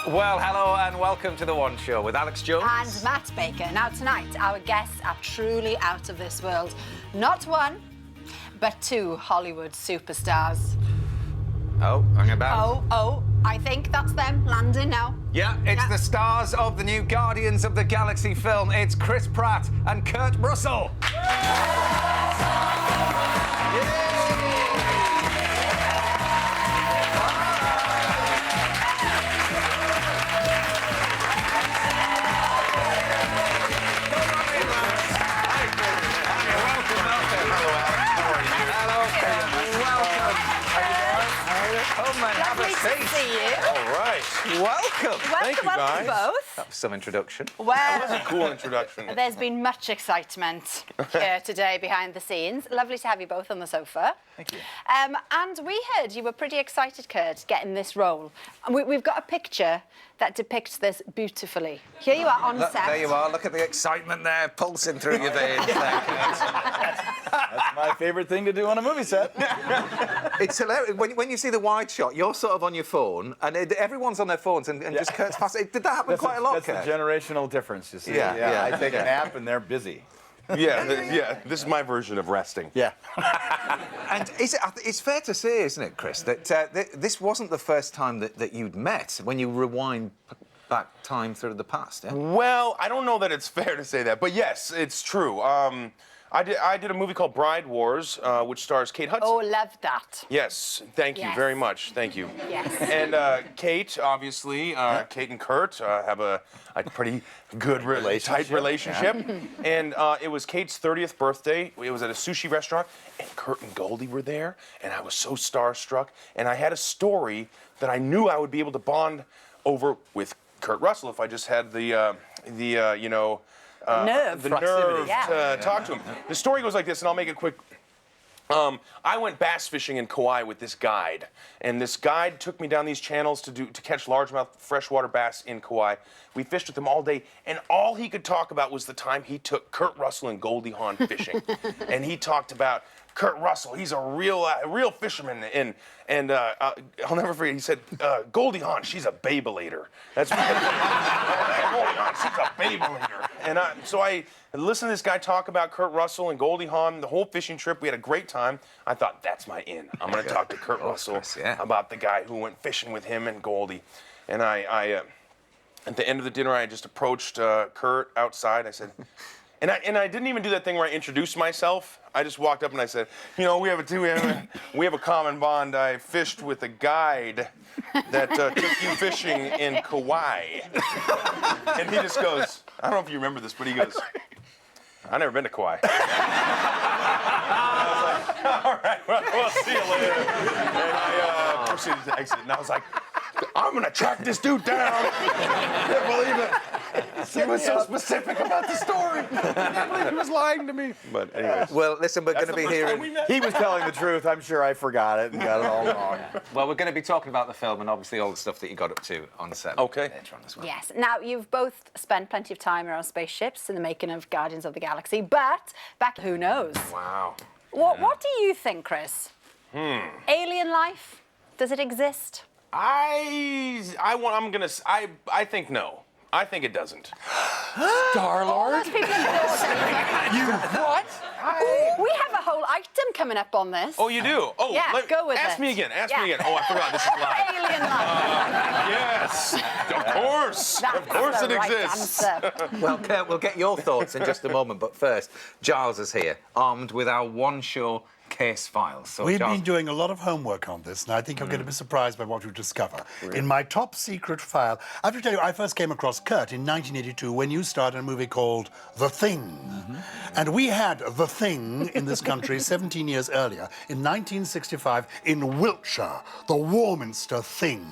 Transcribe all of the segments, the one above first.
Well, hello and welcome to The One Show with Alex Jones. And Matt Baker. Now, tonight, our guests are truly out of this world. Not one, but two Hollywood superstars. Oh, hang about. Oh, I think that's them landing now. Yeah, it's the stars of the new Guardians of the Galaxy film. It's Chris Pratt and Kurt Russell. Come and have a Lovely seat. to see you. All right. Welcome. Thank you, Welcome guys. both. That was some introduction. Well, Cool introduction. there's been much excitement here today behind the scenes. Lovely to have you both on the sofa. Thank you. And we heard you were pretty excited, Kurt, getting this role. And we've got a picture that depicts this beautifully. Here you are on Look, set. there you are. Look at the excitement there, pulsing through your veins. There, Kurt. That's my favourite thing to do on a movie set. It's hilarious. When you see the wide shot, you're sort of on your phone, and everyone's on their phones, and just Kurt's passing. Did that happen quite a lot, That's Kurt? the generational difference, you see. Yeah. I take a nap and they're busy. Yeah. This is my version of resting. Yeah. And it's fair to say, isn't it, Chris, that this wasn't the first time that you'd met when you rewind back time through the past, yeah? Well, I don't know that it's fair to say that, but yes, it's true. I did a movie called Bride Wars, which stars Kate Hudson. Oh, love that. Yes, thank you Yes. very much. Thank you. Yes. And Kate, obviously, Kate and Kurt have a pretty good, tight relationship. And it was Kate's 30th birthday. It was at a sushi restaurant, and Kurt and Goldie were there, and I was so starstruck. And I had a story that I knew I would be able to bond over with Kurt Russell if I just had the nerve. the Proximity. nerve Yeah. to talk to him. The story goes like this, and I'll make it quick. I went bass fishing in Kauai with this guide, and this guide took me down these channels to catch largemouth freshwater bass in Kauai. We fished with him all day, and all he could talk about was the time he took Kurt Russell and Goldie Hawn fishing, and he talked about Kurt Russell. He's a real fisherman, and I'll never forget. He said, "Goldie Hawn, she's a Beyblader." That's what Goldie Hawn, she's a Beyblader. And so I listened to this guy talk about Kurt Russell and Goldie Hawn the whole fishing trip. We had a great time. I thought, that's my in. I'm going to talk to Kurt Russell Chris, yeah. about the guy who went fishing with him and Goldie. And I at the end of the dinner, I just approached Kurt outside. I said. And I didn't even do that thing where I introduced myself. I just walked up and I said, we have a common bond. I fished with a guide that took you fishing in Kauai. And he just goes, I don't know if you remember this, but he goes, I've never been to Kauai. I was like, all right, well, we'll see you later. And I proceeded to exit. And I was like, I'm going to track this dude down. I can't believe it. He was so specific about the story. I can't believe he was lying to me. But anyways. Well, listen, we're going to be hearing... He was telling the truth. I'm sure I forgot it and got it all wrong. Well, we're going to be talking about the film and obviously all the stuff that you got up to on set Okay. later on as well. Yes. Now, you've both spent plenty of time around spaceships in the making of Guardians of the Galaxy, but back, who knows? Wow. What do you think, Chris? Alien life, does it exist? I think no. I think it doesn't. All those people in the audience. What? We have a whole item coming up on this. Oh, you do? Oh, Yeah, go with ask it. me again. Ask Yeah. me again. Oh, I forgot. This is live. Alien life. Yes. Of course. That's Of course the it right exists. answer. Well, Kurt, we'll get your thoughts in just a moment, but first, Giles is here, armed with our one-show case files. So, We've Giles, been doing a lot of homework on this, and I think you're going to be surprised by what you discover. In my top secret file, I have to tell you, I first came across Kurt in 1982 when you starred in a movie called The Thing. And we had The Thing in this country 17 years earlier, in 1965, in Wiltshire, the Warminster Thing.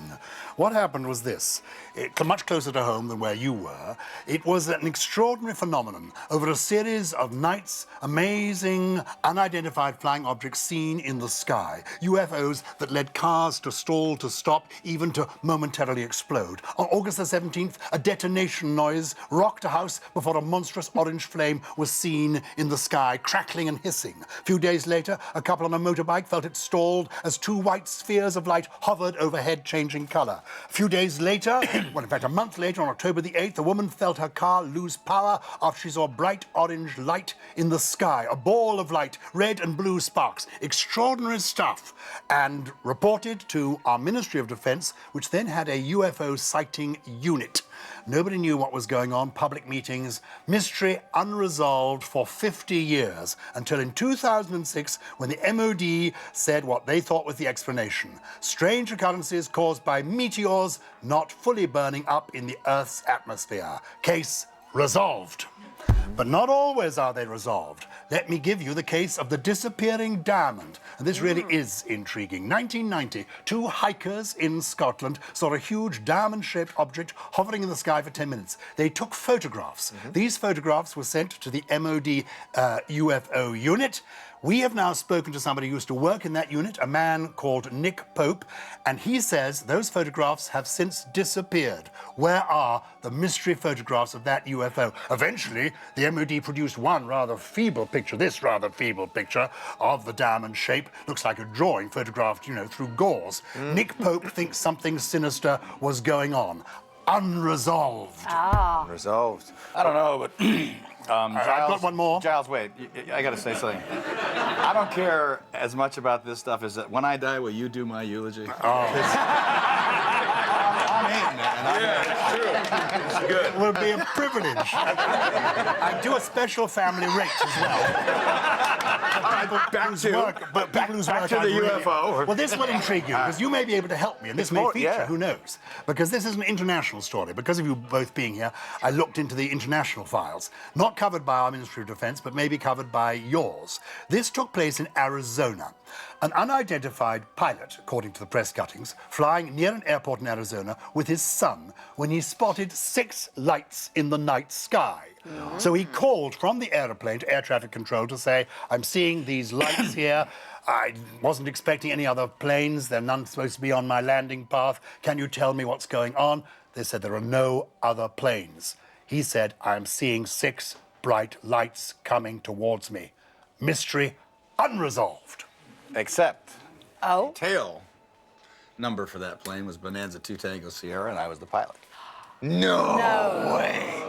What happened was this. It's much closer to home than where you were. It was an extraordinary phenomenon over a series of nights, amazing, unidentified flying flying objects seen in the sky. UFOs that led cars to stall, to stop, even to momentarily explode. On August the 17th, a detonation noise rocked a house before a monstrous orange flame was seen in the sky, crackling and hissing. A few days later, a couple on a motorbike felt it stalled as two white spheres of light hovered overhead, changing colour. A few days later, well, in fact, a month later, on October the 8th, a woman felt her car lose power after she saw bright orange light in the sky. A ball of light, red and blue sparks. Extraordinary stuff. And reported to our Ministry of Defence, which then had a UFO sighting unit. Nobody knew what was going on, public meetings, mystery unresolved for 50 years, until in 2006, when the MOD said what they thought was the explanation. Strange occurrences caused by meteors not fully burning up in the Earth's atmosphere. Case resolved. But not always are they resolved. Let me give you the case of the disappearing diamond. And this really is intriguing. 1990, two hikers in Scotland saw a huge diamond-shaped object hovering in the sky for 10 minutes. They took photographs. These photographs were sent to the MOD UFO unit. We have now spoken to somebody who used to work in that unit, a man called Nick Pope, and he says those photographs have since disappeared. Where are the mystery photographs of that UFO? Eventually, the MOD produced one rather feeble picture, this rather feeble picture of the diamond shape. Looks like a drawing photographed, you know, through gauze. Nick Pope thinks something sinister was going on. Unresolved. Resolved. I don't know, but I've got one more. Giles, wait. I got to say something. I don't care as much about this stuff as that when I die, will you do my eulogy? I'm in, man. It will be a privilege. I do a special family rate as well. All right, Back to the UFO. Well, this will intrigue you, because you may be able to help me, and this may more- feature, yeah. who knows? Because this is an international story. Because of you both being here, I looked into the international files. Not covered by our Ministry of Defence, but maybe covered by yours. This took place in Arizona. An unidentified pilot, according to the press cuttings, flying near an airport in Arizona with his son when he spotted 6 lights in the night sky. So he called from the aeroplane to air traffic control to say, I'm seeing these lights here. I wasn't expecting any other planes. They're none supposed to be on my landing path. Can you tell me what's going on? They said there are no other planes. He said, I'm seeing 6 bright lights coming towards me. Mystery unresolved. Except Oh? tail number for that plane was Bonanza 2 Tango Sierra, and I was the pilot. No way.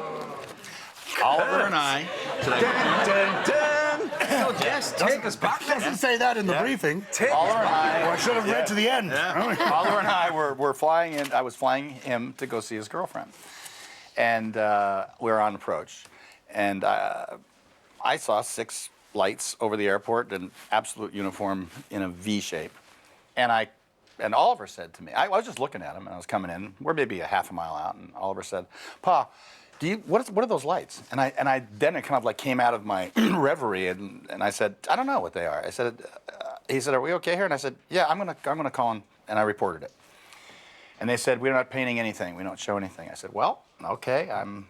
Oliver and I. Dun, dun, dun. Oh, yes, take us back Doesn't then. say that in the briefing. Oliver and I. Oh, I should have read to the end. Oliver and I were flying in. I was flying him to go see his girlfriend, and we were on approach, and I saw 6 lights over the airport in absolute uniform in a V shape, and Oliver said to me, I was just looking at him, and I was coming in. We're maybe a half a mile out, and Oliver said, "Pa, what are those lights?" And I then it kind of like came out of my reverie, and I said, "I don't know what they are." I said, he said, "Are we okay here?" And I said, "Yeah, I'm gonna call him," and I reported it. And they said, "We're not painting anything. We don't show anything." I said, "Well, okay, I'm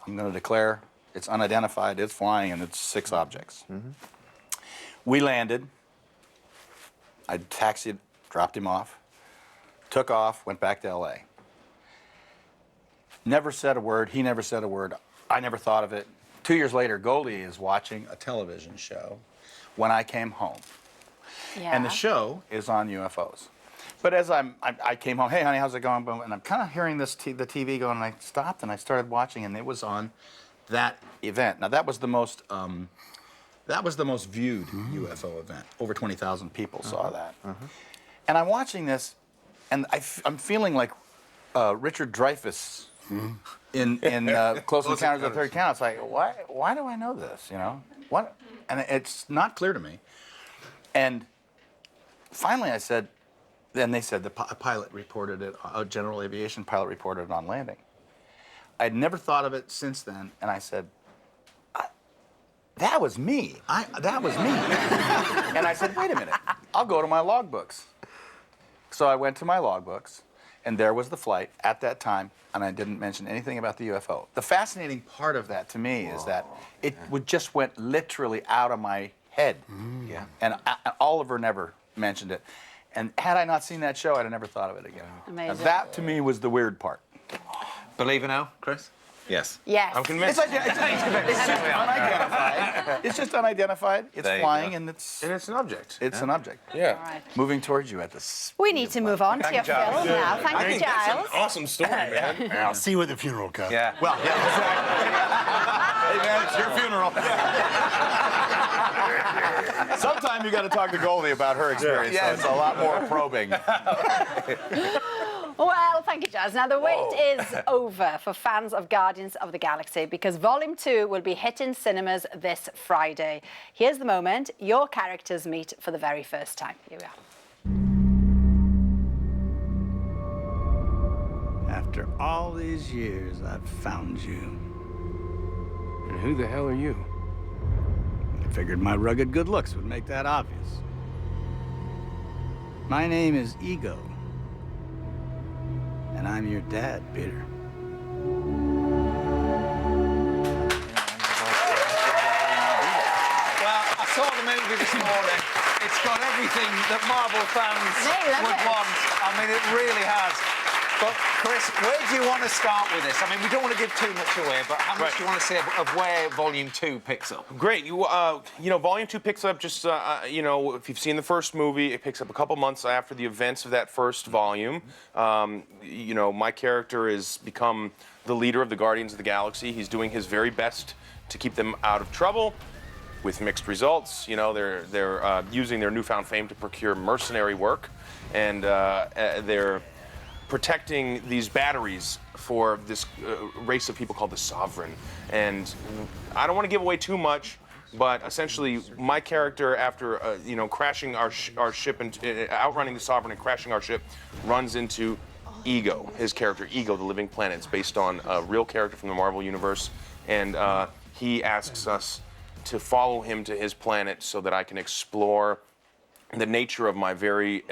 going to declare it's unidentified, it's flying, and it's 6 objects." We landed. I taxied, dropped him off, took off, went back to L.A. Never said a word. He never said a word. I never thought of it. 2 years later, Goldie is watching a television show when I came home. Yeah. And the show is on UFOs. But as I came home, "Hey, honey, how's it going?" And I'm kind of hearing the TV going, and I stopped and I started watching, and it was on that event. Now, that was the most viewed UFO event. Over 20,000 people saw that. And I'm watching this, and I'm feeling like Richard Dreyfuss in Close Encounters of the Third Kind. It's like, why do I know this? You know what? And it's not clear to me. And finally, I said, then they said a pilot reported it. A general aviation pilot reported it on landing. I'd never thought of it since then, and I said, that was me. That was me. And I said, wait a minute, I'll go to my logbooks. So I went to my logbooks, and there was the flight at that time, and I didn't mention anything about the UFO. The fascinating part of that to me is that it just went literally out of my head. Yeah. And Oliver never mentioned it. And had I not seen that show, I'd have never thought of it again. Amazing. That, to me, was the weird part. Believer now, Chris? Yes. Yes. I'm convinced. It's just unidentified. It's just unidentified. It's There you flying, go. and it's an object. an object. Yeah. All right. Moving towards you at the speed We need to move on to your film now. Thank you, Giles. Awesome story, man. I'll see you at the funeral, Kurt. Yeah. Well, yeah, exactly. Hey, man, it's your funeral. Sometime you got to talk to Goldie about her experience. Yeah. So it's a lot more probing. Well, thank you, Jazz. Now, the wait is over for fans of Guardians of the Galaxy because Volume 2 will be hitting cinemas this Friday. Here's the moment your characters meet for the very first time. Here we are. After all these years, I've found you. And who the hell are you? I figured my rugged good looks would make that obvious. My name is Ego. And I'm your dad, Peter. Well, I saw the movie this morning. It's got everything that Marvel fans They love would it. want. I mean, it really has. But, Chris, where do you want to start with this? I mean, we don't want to give too much away, but how much do you want to say of where Volume 2 picks up? Great. You know, Volume 2 picks up just, you know, if you've seen the first movie, it picks up a couple months after the events of that first volume. You know, my character has become the leader of the Guardians of the Galaxy. He's doing his very best to keep them out of trouble, with mixed results. You know, they're using their newfound fame to procure mercenary work, and they're protecting these batteries for this race of people called the Sovereign. And I don't want to give away too much, but essentially my character, after you know, crashing our ship and outrunning the Sovereign and crashing our ship, runs into Ego. His character Ego, the Living Planet. It's based on a real character from the Marvel Universe, and he asks us to follow him to his planet so that I can explore the nature of my very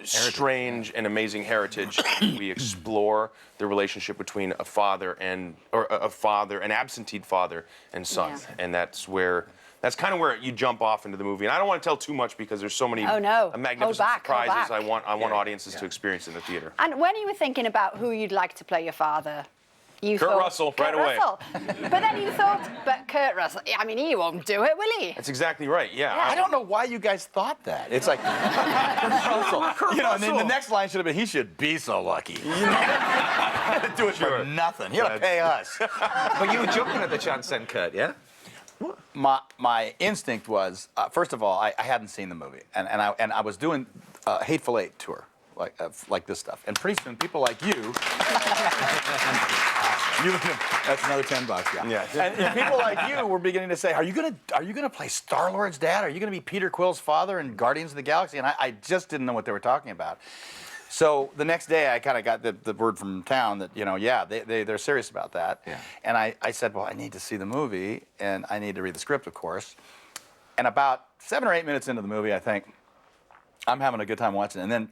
strange and amazing heritage. We explore the relationship between a father and an absentee father and son, Yeah. and that's kind of where you jump off into the movie. And I don't want to tell too much because there's so many Oh, no. magnificent Hold back. surprises I want audiences to experience in the theater. And when you were thinking about who you'd like to play your father, you Kurt thought... Russell, right Kurt away. Russell. But then you thought, but Kurt Russell, I mean, he won't do it, will he? That's exactly right. Yeah. I don't know why you guys thought that. It's like, you know, and then the next line should have been, he should be so lucky. You know? Do it for nothing. He'll pay us. But you were jumping at the chance then, Kurt, yeah? My instinct was, first of all, I hadn't seen the movie, and I was doing a Hateful Eight tour, like this stuff, and pretty soon people like you, that's another $10, yeah. And people like you were beginning to say, are you gonna play Star-Lord's dad? Are you gonna be Peter Quill's father in Guardians of the Galaxy? And I just didn't know what they were talking about. So the next day, I kind of got the word from town that, you know, yeah, they're serious about that. Yeah. And I said, well, I need to see the movie, and I need to read the script, of course. And about 7 or 8 minutes into the movie, I think, I'm having a good time watching it. And then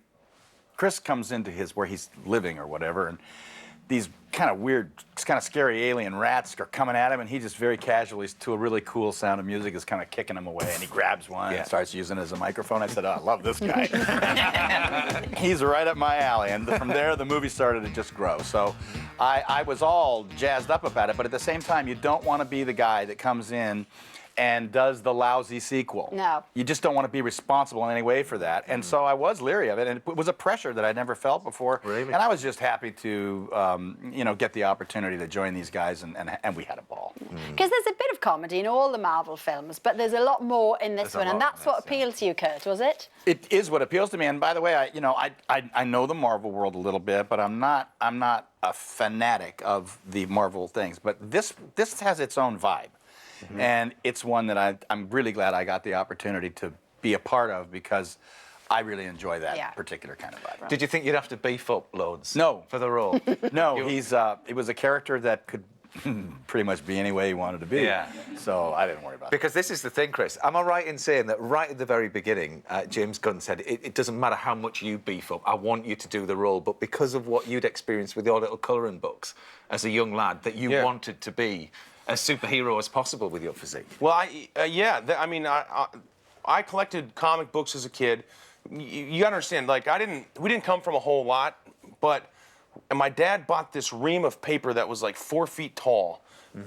Chris comes into where he's living or whatever, and these kind of weird, kind of scary alien rats are coming at him, and he just very casually, to a really cool sound of music, is kind of kicking them away, and he grabs one and starts using it as a microphone. I said, oh, I love this guy. He's right up my alley, and from there, the movie started to just grow. So I was all jazzed up about it, but at the same time, you don't want to be the guy that comes in and does the lousy sequel. No. You just don't want to be responsible in any way for that. And so I was leery of it, and it was a pressure that I'd never felt before. Really? And I was just happy to, you know, get the opportunity to join these guys, and we had a ball. Because there's a bit of comedy in all the Marvel films, but there's a lot more in this one, and that's what appealed to you, Kurt, was it? It is what appeals to me. And by the way, I know the Marvel world a little bit, but I'm not a fanatic of the Marvel things. But this has its own vibe. And it's one that I'm really glad I got the opportunity to be a part of, because I really enjoy that particular kind of vibe. Did you think you'd have to beef up loads? No. For the role? No, it was a character that could pretty much be any way he wanted to be. Yeah. So I didn't worry about it. Because this is the thing, Chris. Am I right in saying that right at the very beginning, James Gunn said, it doesn't matter how much you beef up, I want you to do the role, but because of what you'd experienced with your little colouring books as a young lad, that you wanted to be as superhero as possible with your physique. Well, I mean, I collected comic books as a kid. You gotta understand, like, we didn't come from a whole lot, but my dad bought this ream of paper that was like 4 feet tall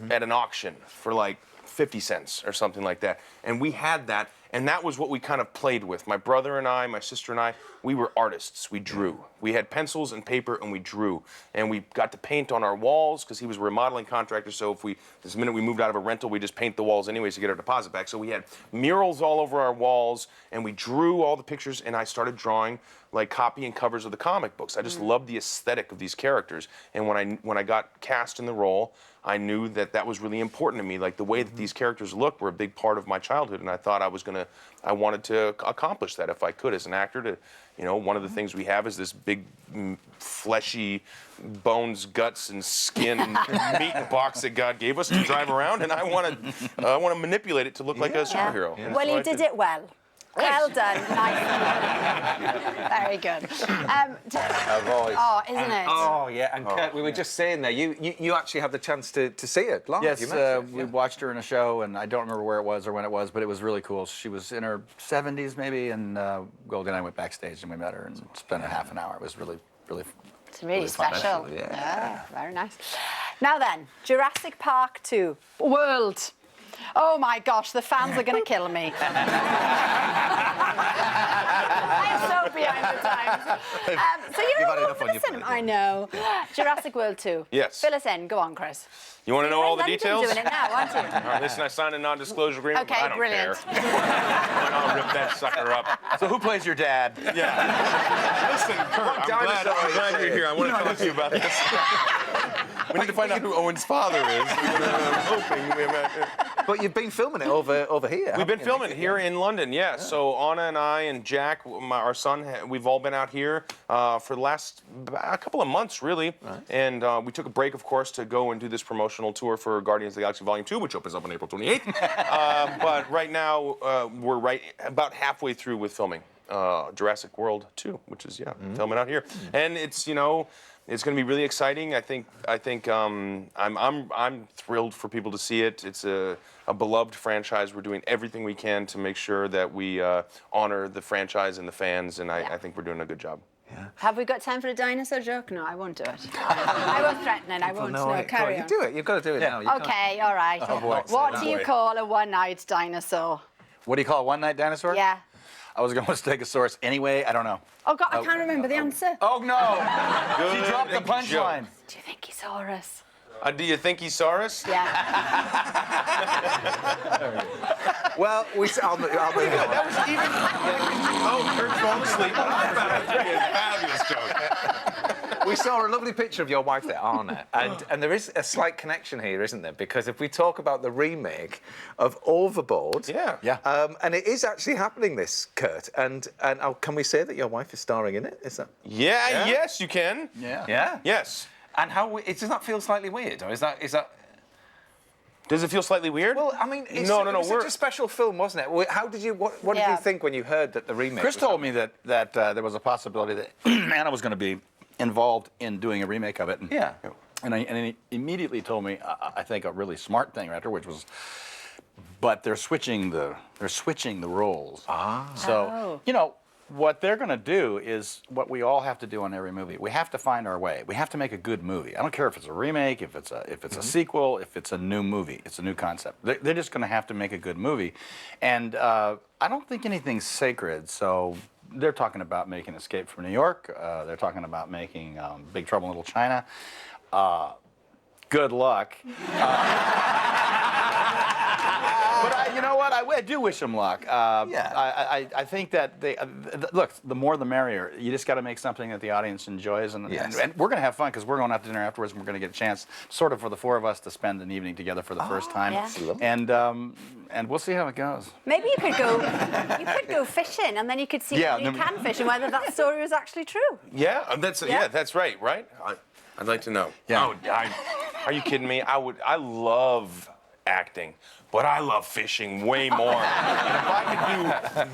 at an auction for like 50 cents or something like that. And we had that, and that was what we kind of played with. My brother and I, my sister and I, we were artists. We drew. We had pencils and paper, and we drew. And we got to paint on our walls because he was a remodeling contractor. So this minute we moved out of a rental, we just paint the walls anyways to get our deposit back. So we had murals all over our walls, and we drew all the pictures, and I started drawing like copying covers of the comic books. I just loved the aesthetic of these characters. And when I got cast in the role, I knew that was really important to me. Like the way that these characters looked were a big part of my childhood, and I thought I wanted to accomplish that if I could as an actor. One of the things we have is this big, fleshy, bones, guts, and skin meat box that God gave us to drive around, and I want to manipulate it to look like a superhero. Yeah. Well, you did it well. Well done. Nice. Very good. I've always. Oh, isn't it? Oh, yeah. And Kurt, we were just saying there, you actually had the chance to see it live. Yes, You mentioned it, we watched her in a show, and I don't remember where it was or when it was, but it was really cool. She was in her 70s maybe, and Goldie and I went backstage and we met her and spent a half an hour. It was really, really. It's really fun. special. Yeah. Very nice. Now then, Jurassic Park 2, World. Oh my gosh, the fans are going to kill me. I'm so behind the times. So You've had know enough on your plate. I know. Jurassic World 2. Yes. Fill us in. Go on, Chris. You want to know all the London details? doing it now, aren't you? All right, listen, I signed a non-disclosure agreement, Okay, but I don't brilliant. care. I'll rip that sucker up. So who plays your dad? Yeah. Listen, Kurt, I'm glad you're here. I want to talk to you about this. We need to find out who Owen's father is. I'm hoping. But you've been filming it over here. We've been filming here in London, yeah. So Anna and I and Jack, our son, we've all been out here for the last a couple of months, really. Right. And we took a break, of course, to go and do this promotional tour for Guardians of the Galaxy Volume 2, which opens up on April 28th. But right now, we're about halfway through with filming Jurassic World 2, which is, filming out here. And it's, it's going to be really exciting. I think I'm thrilled for people to see it. It's a beloved franchise. We're doing everything we can to make sure that we honor the franchise and the fans, and I think we're doing a good job. Yeah. Have we got time for a dinosaur joke? No, I won't do it. I won't threaten it. I won't. No, carry on. You do it. You've got to do it now. You Okay, all right. Oh, boy. What do you call a one-eyed dinosaur? What do you call a one-night dinosaur? Yeah. I was going to Stegosaurus anyway. I don't know. Oh, God, I can't remember the answer. Oh, no. Good She dropped the punchline. Do you think he saw us? Do you think he saw us? Yeah. Well, I'll move on. That was even. Oh, Kurt's falling asleep. Fabulous joke. We saw a lovely picture of your wife there, Anna, and there is a slight connection here, isn't there? Because if we talk about the remake of Overboard, and it is actually happening, this, Kurt, and can we say that your wife is starring in it? Is that? Yeah. Yes, you can. Yeah. Yeah. Yes. And does that feel slightly weird, or is that? Does it feel slightly weird? Well, I mean, it was such a special film, wasn't it? How did you? What did you think when you heard that the remake? Chris told me that there was a possibility that Anna was going to be involved in doing a remake of it. And he immediately told me, I think, a really smart thing after, which was, but they're switching the roles. So what they're going to do is what we all have to do on every movie. We have to find our way. We have to make a good movie. I don't care if it's a remake, if it's a sequel, if it's a new movie, it's a new concept. They're just going to have to make a good movie, and I don't think anything's sacred. So they're talking about making Escape from New York. They're talking about making Big Trouble in Little China. Good luck. But you know what? I do wish them luck. I think that look, the more the merrier. You just got to make something that the audience enjoys, and we're going to have fun because we're going out to dinner afterwards, and we're going to get a chance, sort of, for the four of us to spend an evening together for the first time. And we'll see how it goes. Maybe you could go fishing, and then you could see if you can fish and whether that story was actually true. Yeah, that's right. I'd like to know. Yeah. Are you kidding me? I love acting, but I love fishing way more. And if I could do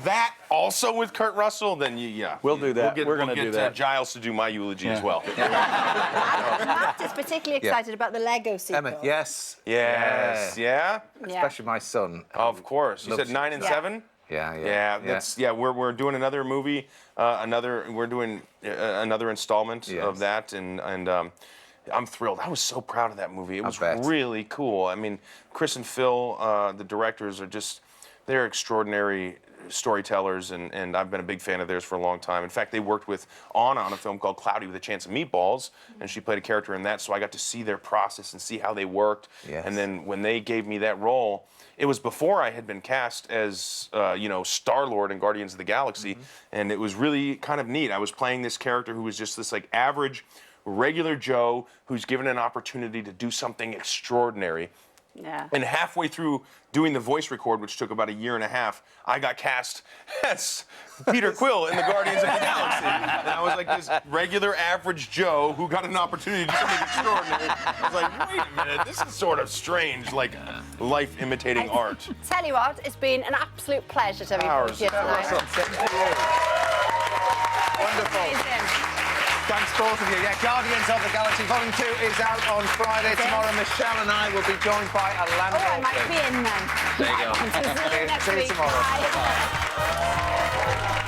that also with Kurt Russell, then we'll do that. We're going to do that. Giles to do my eulogy as well. Matt is particularly excited about the Lego sequel. Emma, yes. Yes. Yeah? Especially my son. Of course. You said 9 and 7? Yeah. We're doing another movie, we're doing another installment of that, and I'm thrilled. I was so proud of that movie. It was really cool. I mean, Chris and Phil, the directors, they're extraordinary storytellers, and I've been a big fan of theirs for a long time. In fact, they worked with Anna on a film called Cloudy with a Chance of Meatballs, and she played a character in that, so I got to see their process and see how they worked. And then when they gave me that role, it was before I had been cast as, Star-Lord in Guardians of the Galaxy, and it was really kind of neat. I was playing this character who was just this, like, average, regular Joe who's given an opportunity to do something extraordinary. Yeah. And halfway through doing the voice record, which took about a year and a half, I got cast as Peter Quill in the Guardians of the Galaxy. And I was like this regular average Joe who got an opportunity to do something extraordinary. I was like, wait a minute, this is sort of strange, like life imitating art. Tell you what, it's been an absolute pleasure to have you here tonight. Wonderful. Amazing. Thanks, both of you. Yeah, Guardians of the Galaxy Volume 2 is out on Friday. Tomorrow, Michelle and I will be joined by Orlando. Oh, I might be in then. There you go. See you next See you week. tomorrow. Bye.